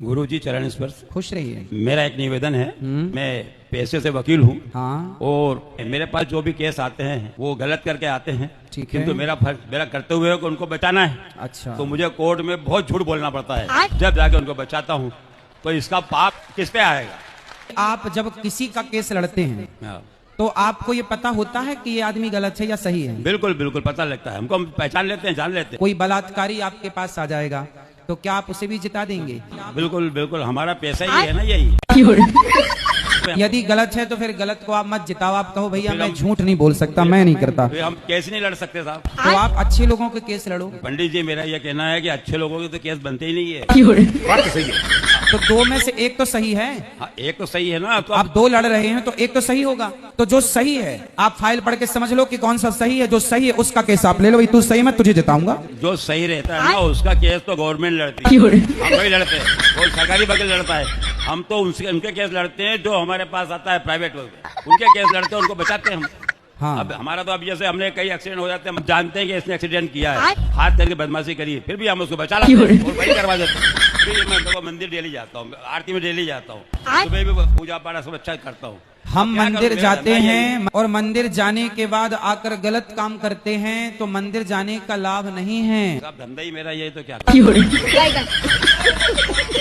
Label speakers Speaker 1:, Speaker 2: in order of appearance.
Speaker 1: गुरुजी चरण स्पर्श।
Speaker 2: खुश रहिए।
Speaker 1: मेरा एक निवेदन है, मैं पेशे से वकील हूँ।
Speaker 2: हाँ।
Speaker 1: और मेरे पास जो भी केस आते हैं वो गलत करके आते हैं।
Speaker 2: ठीक है।
Speaker 1: किंतु मेरा करते हुए उनको बचाना है।
Speaker 2: अच्छा।
Speaker 1: तो मुझे कोर्ट में बहुत झूठ बोलना पड़ता है। जब जाके उनको बचाता हूँ तो इसका पाप किस पे आएगा?
Speaker 2: आप जब किसी का केस लड़ते हैं तो आपको ये पता होता है कि ये आदमी गलत है या सही है?
Speaker 1: बिल्कुल बिल्कुल पता लगता है हमको, हम पहचान लेते हैं, जान लेते हैं।
Speaker 2: कोई बलात्कारी आपके पास आ जाएगा तो क्या आप उसे भी जिता देंगे?
Speaker 1: बिल्कुल बिल्कुल, हमारा पैसा ही है ना यही।
Speaker 2: यदि गलत है तो फिर गलत को आप मत जिताओ, आप कहो भैया मैं झूठ नहीं बोल सकता, मैं नहीं करता।
Speaker 1: हम केस नहीं लड़ सकते साहब।
Speaker 2: तो आप अच्छे लोगों के केस लड़ो।
Speaker 1: पंडित जी, मेरा यह कहना है कि अच्छे लोगों के तो केस बनते ही नहीं है। बात तो सही है।
Speaker 2: तो दो में से एक तो सही है।
Speaker 1: हाँ, एक तो सही है ना। तो
Speaker 2: आप दो लड़ रहे हैं तो एक तो सही होगा। तो जो सही है आप फाइल पढ़ के समझ लो कि कौन सा सही है। जो सही है उसका केस आप ले लो, भाई तू सही, मैं तुझे जिताऊंगा।
Speaker 1: जो सही रहता है ना उसका केस तो गवर्नमेंट लड़ती है, हम नहीं लड़ते। वो सरकारी वकील लड़ता है, हम तो उनके केस लड़ते हैं जो हमारे पास आता है प्राइवेट वकील, उनके केस लड़ते हैं, उनको बचाते हैं हम।
Speaker 2: हाँ।
Speaker 1: अब हमारा तो अब जैसे हमने कई एक्सीडेंट हो जाते हैं, हम जानते हैं कि इसने एक्सीडेंट किया है, हाथ करके बदमाशी करी है, फिर भी हम उसको बचा लाते हैं और वही करवा देते हैं। फिर मैं तो मंदिर डेली जाता हूँ, आरती में डेली जाता हूँ, सुबह भी पूजा पाठ सब अच्छा करता हूँ।
Speaker 2: हम मंदिर जाते हैं और मंदिर जाने के बाद आकर गलत काम करते हैं तो मंदिर जाने का लाभ नहीं है।
Speaker 1: धंधा ही मेरा यही, तो क्या